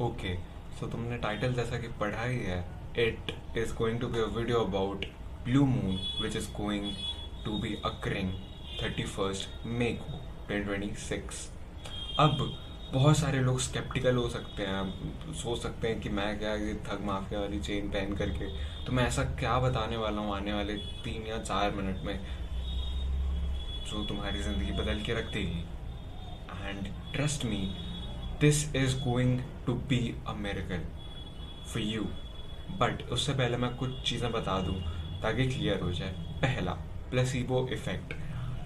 Okay, सो तुमने title जैसा कि पढ़ा ही है, it is going to be a video about blue moon which is going to be occurring 31 मई को 2026। अब बहुत सारे लोग स्केप्टिकल हो सकते हैं, सोच सकते हैं कि मैं क्या ये ठग माफिया वाली चेन पहन करके तो मैं ऐसा क्या बताने वाला हूँ आने वाले 3 या 4 मिनट में जो तुम्हारी ज़िंदगी बदल के रख देगी। And trust me, this is going to be a miracle for you. But उससे पहले मैं कुछ चीज़ें बता दूँ ताकि क्लियर हो जाए। पहला, प्लेसिबो इफेक्ट।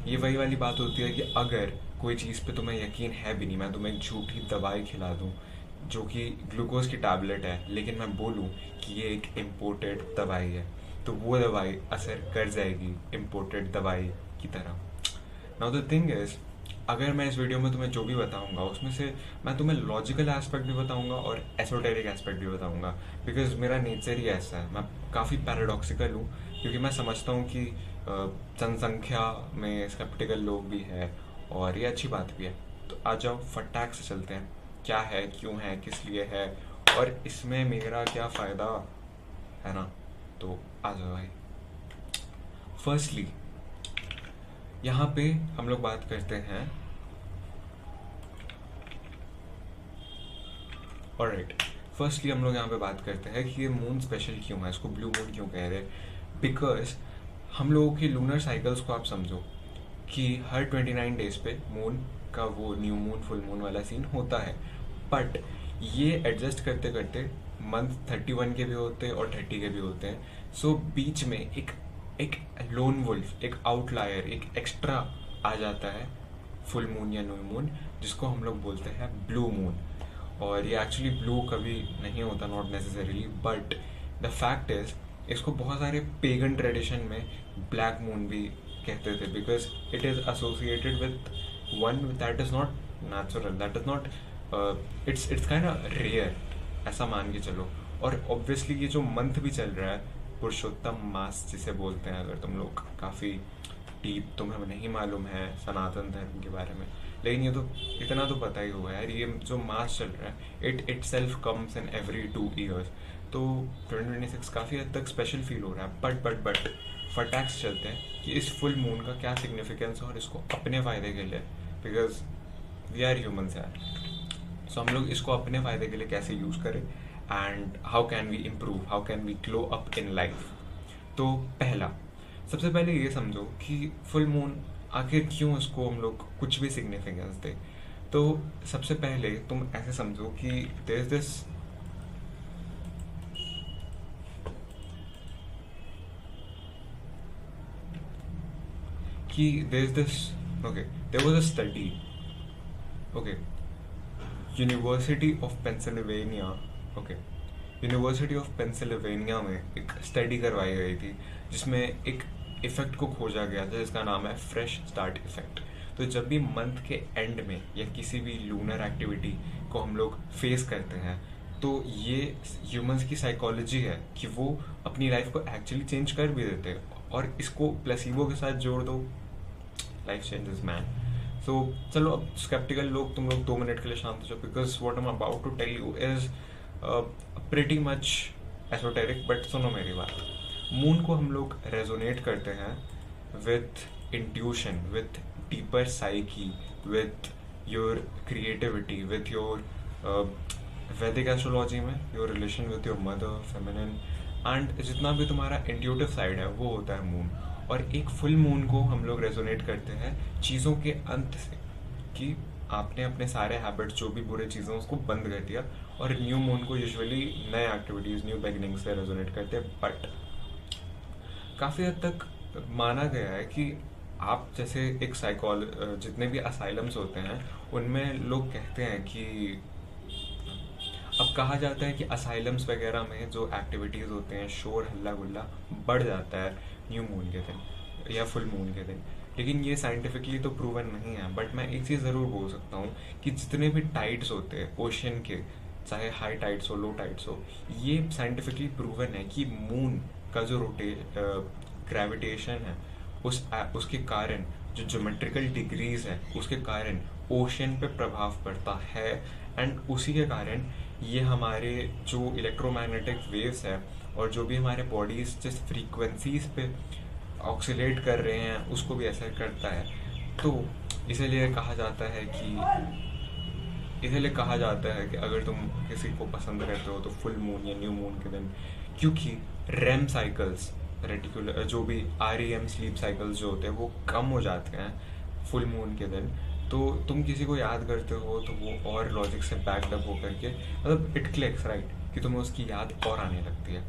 ये वही वाली बात होती है कि अगर कोई चीज़ पे तुम्हें यकीन है भी नहीं, मैं तुम्हें एक झूठी दवाई खिला दूँ जो कि ग्लूकोज की टैबलेट है, लेकिन मैं बोलूँ कि ये एक इम्पोर्टेड दवाई है, तो वो दवाई असर कर जाएगी इम्पोर्टेड दवाई की तरह। नाउ द थिंग इज, अगर मैं इस वीडियो में तुम्हें जो भी बताऊंगा उसमें से मैं तुम्हें लॉजिकल एस्पेक्ट भी बताऊंगा और एसोटेरिक एस्पेक्ट भी बताऊंगा, बिकॉज मेरा नेचर ही ऐसा है। मैं काफ़ी पैराडॉक्सिकल हूँ क्योंकि मैं समझता हूँ कि जनसंख्या में स्केप्टिकल लोग भी है और ये अच्छी बात भी है। तो आ जाओ फटाक से चलते हैं, क्या है, क्यों है, किस लिए है और इसमें मेरा क्या फ़ायदा है ना। तो आ जाओ भाई। फर्स्टली यहाँ पे हम लोग बात करते हैं, ऑलराइट, फर्स्टली हम लोग यहाँ पे बात करते हैं कि ये मून स्पेशल क्यों है, इसको ब्लू मून क्यों कह रहे हैं। बिकॉज हम लोगों की लूनर साइकिल्स को आप समझो कि हर 29 डेज पे मून का वो न्यू मून फुल मून वाला सीन होता है। बट ये एडजस्ट करते करते मंथ 31 के भी होते हैं और 30 के भी होते हैं। सो बीच में एक एक लोन वुल्फ, एक आउटलायर, एक एक्स्ट्रा आ जाता है, फुल मून या न्यू मून, जिसको हम लोग बोलते हैं ब्लू मून। और ये एक्चुअली ब्लू कभी नहीं होता, not necessarily, but the fact is इसको बहुत सारे पेगन ट्रेडिशन में ब्लैक मून भी कहते थे, because it is associated with one that is not natural, that is not, it's kind of rare, ऐसा मान के चलो। और ऑब्वियसली ये जो मंथ भी चल रहा है, पुरुषोत्तम मास जिसे बोलते हैं, अगर तुम लोग काफ़ी डीप तुम्हें नहीं मालूम है सनातन धर्म के बारे में, लेकिन ये तो इतना तो पता ही होगा यार, ये जो मास चल रहा है it self comes in every 2 years. तो 2026 काफ़ी हद तक स्पेशल फील हो रहा है। बट फटाक्स चलते हैं कि इस फुल मून का क्या सिग्निफिकेंस है और इसको अपने फ़ायदे के लिए, बिकॉज वी आर ह्यूमन्स यार। सो हम लोग इसको अपने फ़ायदे के लिए कैसे यूज़ करें and how can we improve, how can we glow up in life. तो पहला, सबसे पहले ये समझो कि फुल मून आखिर क्यों इसको हम लोग कुछ भी सिग्निफिकेंस दे। तो सबसे पहले तुम ऐसे समझो कि देयर इज दिस, कि there is this, okay, there was a study, okay, university of Pennsylvania, okay, university of Pennsylvania में एक स्टडी करवाई गई थी जिसमें एक इफेक्ट को खोजा गया था जिसका नाम है फ्रेश स्टार्ट इफेक्ट। तो जब भी मंथ के एंड में या किसी भी लूनर एक्टिविटी को हम लोग फेस करते हैं, तो ये ह्यूमंस की साइकोलॉजी है कि वो अपनी लाइफ को एक्चुअली चेंज कर भी देते हैं। और इसको प्लेसिबो के साथ जोड़ दो, लाइफ चेंजेस मैन। सो चलो, अब स्केप्टिकल लोग, तुम लोग 2 मिनट के लिए शांत हो जाओ, because what I am about to tell you is pretty much esoteric. But सुनो मेरी बात, मून को हम लोग रेजोनेट करते हैं with intuition, with deeper psyche, with your creativity, with your वैदिक एस्ट्रोलॉजी में your relation with your mother feminine, and जितना भी तुम्हारा इंट्यूटिव साइड है वो होता है मून। और एक फुल मून को हम लोग रेजोनेट करते हैं चीज़ों के अंत से, कि आपने अपने सारे हैबिट्स, जो भी बुरे चीज़ें, उसको बंद कर दिया। और न्यू मून को यूजुअली नए एक्टिविटीज़, न्यू बिगिनिंग से रेजोनेट करते हैं। बट काफ़ी हद तक माना गया है कि आप जैसे एक जितने भी असाइलम्स होते हैं उनमें लोग कहते हैं कि, अब कहा जाता है कि असाइलम्स वगैरह में जो एक्टिविटीज़ होते हैं, शोर हल्ला गुल्ला बढ़ जाता है न्यू मून के दिन या फुल मून के दिन। लेकिन ये साइंटिफिकली तो प्रूवन नहीं है। बट मैं एक चीज़ ज़रूर बोल सकता हूँ कि जितने भी टाइड्स होते हैं ओशन के, चाहे हाई टाइड्स हो, लो टाइड्स हो, ये साइंटिफिकली प्रूवन है कि मून का जो ग्रेविटेशन है उसके कारण, जो ज्योमेट्रिकल डिग्रीज है उसके कारण ओशन पे प्रभाव पड़ता है एंड उसी के कारण ये हमारे जो इलेक्ट्रोमैग्नेटिक वेव्स है और जो भी हमारे बॉडीज जिस फ्रीक्वेंसीज पे ऑक्सीलेट कर रहे हैं उसको भी असर करता है। तो इसीलिए कहा जाता है कि अगर तुम किसी को पसंद करते हो तो फुल मून या न्यू मून के दिन, क्योंकि रेम साइकिल्स रेटिकुलर जो भी REM स्लीप साइकिल्स जो होते हैं वो कम हो जाते हैं फुल मून के दिन। तो तुम किसी को याद करते हो तो वो और लॉजिक से बैकअप होकर के मतलब इट क्लिक्स राइट कि तुम्हें उसकी याद और आने लगती है।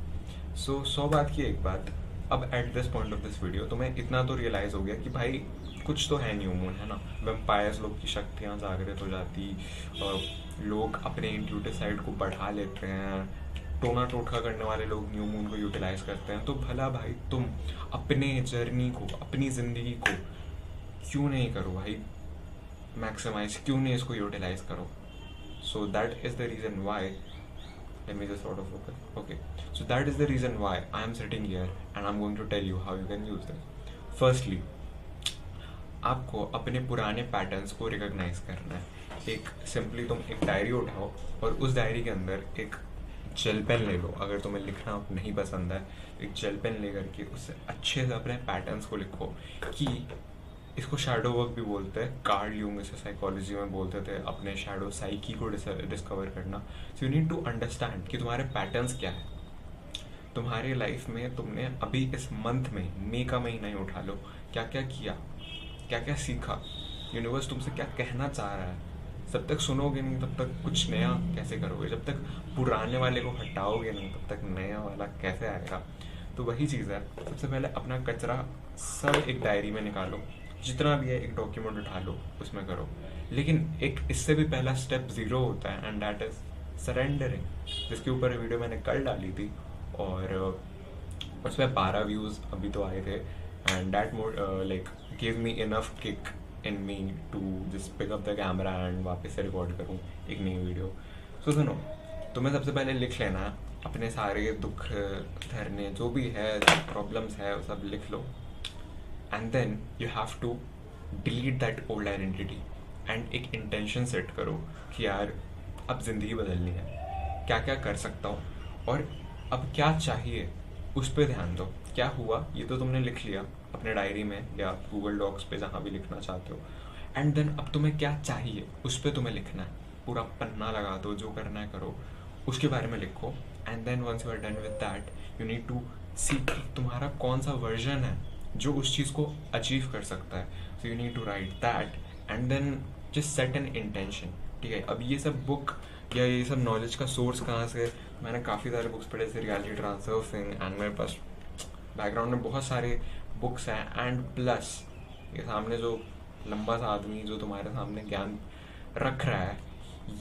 सो 100 बात की एक बात, अब at this point of this video तुम्हें इतना तो रियलाइज़ हो गया कि भाई कुछ तो है न्यू मून, है ना। वेम्पायर्स लोग की शक्तियाँ जागृत हो जाती और लोग अपने इंट्यूटिव साइड को बढ़ा लेते हैं, टोना टोटका करने वाले लोग न्यू मून को यूटिलाइज करते हैं। तो भला भाई तुम अपने जर्नी को, अपनी ज़िंदगी को क्यों नहीं करो भाई मैक्सिमाइज, क्यों नहीं इसको यूटिलाइज करो। So that is the reason why let me just sort of focus. Okay, so that is the reason why I am sitting here and I'm going to tell you how you can use them. Firstly, आपको अपने पुराने patterns को recognise करना है। एक simply तुम एक diary उठाओ और उस डायरी के अंदर एक जेल पेन ले लो। अगर तुम्हें लिखना नहीं पसंद है, एक जेल पेन ले करके उससे अच्छे से अपने पैटर्न्स को लिखो। कि इसको शैडो वर्क भी बोलते हैं, कार्ल यूंग इसे साइकोलॉजी में बोलते थे, अपने शैडो साइकी को डिस्कवर करना। So you need to understand कि तुम्हारे पैटर्न्स क्या है तुम्हारी लाइफ में। तुमने अभी इस मंथ में, मई का महीना ही उठा लो, क्या क्या किया, क्या क्या सीखा, यूनिवर्स तुमसे क्या कहना चाह रहा है। जब तक सुनोगे नहीं तब तक कुछ नया कैसे करोगे, जब तक पुराने वाले को हटाओगे नहीं तब तक नया वाला कैसे आएगा। तो वही चीज़ है, सबसे पहले अपना कचरा सब एक डायरी में निकालो, जितना भी है एक डॉक्यूमेंट उठा लो, उसमें करो। लेकिन एक इससे भी पहला स्टेप 0 होता है एंड दैट इज सरेंडरिंग, जिसके ऊपर वीडियो मैंने कल डाली थी और उसमें 12 व्यूज़ अभी तो आए थे and that mode like give me enough kick in me to just pick up the camera and वापस से रिकॉर्ड करूँ एक नई वीडियो। सो सुनो, तुम्हें सबसे पहले लिख लेना है अपने सारे दुख धरने जो भी है, प्रॉब्लम्स है, वो सब लिख लो। And then you have to delete that old identity and एक इंटेंशन सेट करो कि यार अब ज़िंदगी बदलनी है, क्या क्या कर सकता हूँ और अब क्या चाहिए उस पर ध्यान दो। क्या हुआ ये तो तुमने लिख लिया अपने डायरी में या गूगल डॉक्स पे, जहाँ भी लिखना चाहते हो। एंड देन अब तुम्हें क्या चाहिए उस पर तुम्हें लिखना है, पूरा पन्ना लगा दो, जो करना है करो, उसके बारे में लिखो। And then once you are done with that you need to see तुम्हारा कौन सा वर्जन है जो उस चीज़ को अचीव कर सकता है। So you need to write that and then just set an intention. ठीक है, अब ये सब बुक या ये सब नॉलेज का सोर्स कहाँ से, मैंने काफ़ी सारे बुक्स पढ़े जैसे रियलिटी ट्रांसफर्सिंग एंड मेरे पास बैकग्राउंड में बहुत सारे बुक्स हैं। एंड प्लस ये सामने जो लंबा सा आदमी जो तुम्हारे सामने ज्ञान रख रहा है,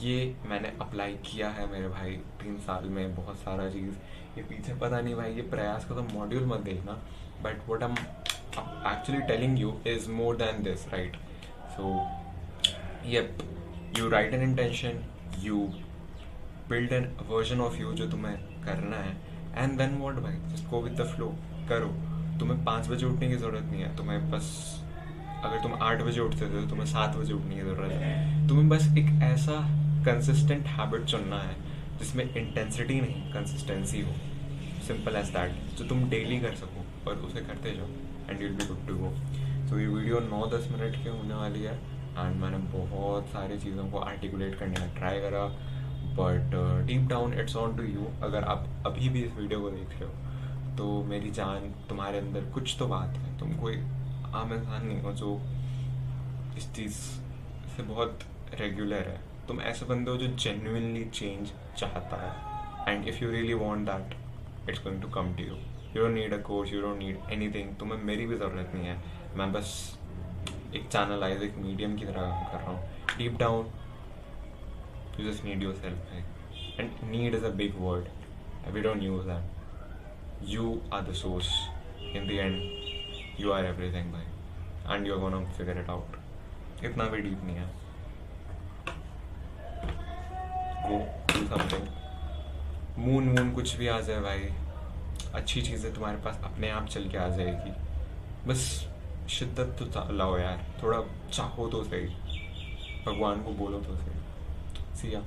ये मैंने अप्लाई किया है मेरे भाई 3 साल में बहुत सारा चीज़। ये पीछे पता नहीं भाई, ये प्रयास का तो मॉड्यूल मत देखना, but what I am actually telling you is more than this, right. So yep, you write an intention, you build an version of you जो तुम्हें करना है, and then what भाई, just go with the flow, करो। तुम्हें 5 बजे उठने की ज़रूरत नहीं है, तुम्हें बस अगर तुम 8 बजे उठते थे तो तुम्हें 7 बजे उठने की ज़रूरत है। तुम्हें बस एक ऐसा कंसिस्टेंट हैबिट चुनना है जिसमें इंटेंसिटी नहीं कंसिस्टेंसी हो, सिंपल एज दैट, जो तुम डेली कर सको और उसे करते जाओ and you will be good to go. So ये वीडियो 9-10 मिनट की होने वाली है एंड मैंने बहुत सारी चीज़ों को आर्टिकुलेट करने का ट्राई करा, but deep down it's on to you. अगर आप अभी भी इस वीडियो को देख रहे हो तो मेरी जान, तुम्हारे अंदर कुछ तो बात है, तुम कोई आम इंसान नहीं हो जो इस चीज़ से बहुत रेगुलर है। तुम ऐसे बंदे हो जो जेन्युइनली चेंज चाहता है and if you really want that it's going to come to you. You don't need a coach, you don't need anything, तुम्हें मेरी भी ज़रूरत नहीं है। मैं बस एक चैनलाइज, एक मीडियम की तरह काम कर रहा हूँ। Deep down you just need yourself भाई, and need is a big word, we don't use that. You are the source, in the end you are everything भाई, and you are gonna figure it out. इतना भी deep नहीं है, go do something. Moon कुछ भी आ जाए भाई, अच्छी चीज़ें तुम्हारे पास अपने आप चल के आ जाएगी। बस शिद्दत तो लाओ यार, थोड़ा चाहो तो सही, भगवान को बोलो तो सही। सी या।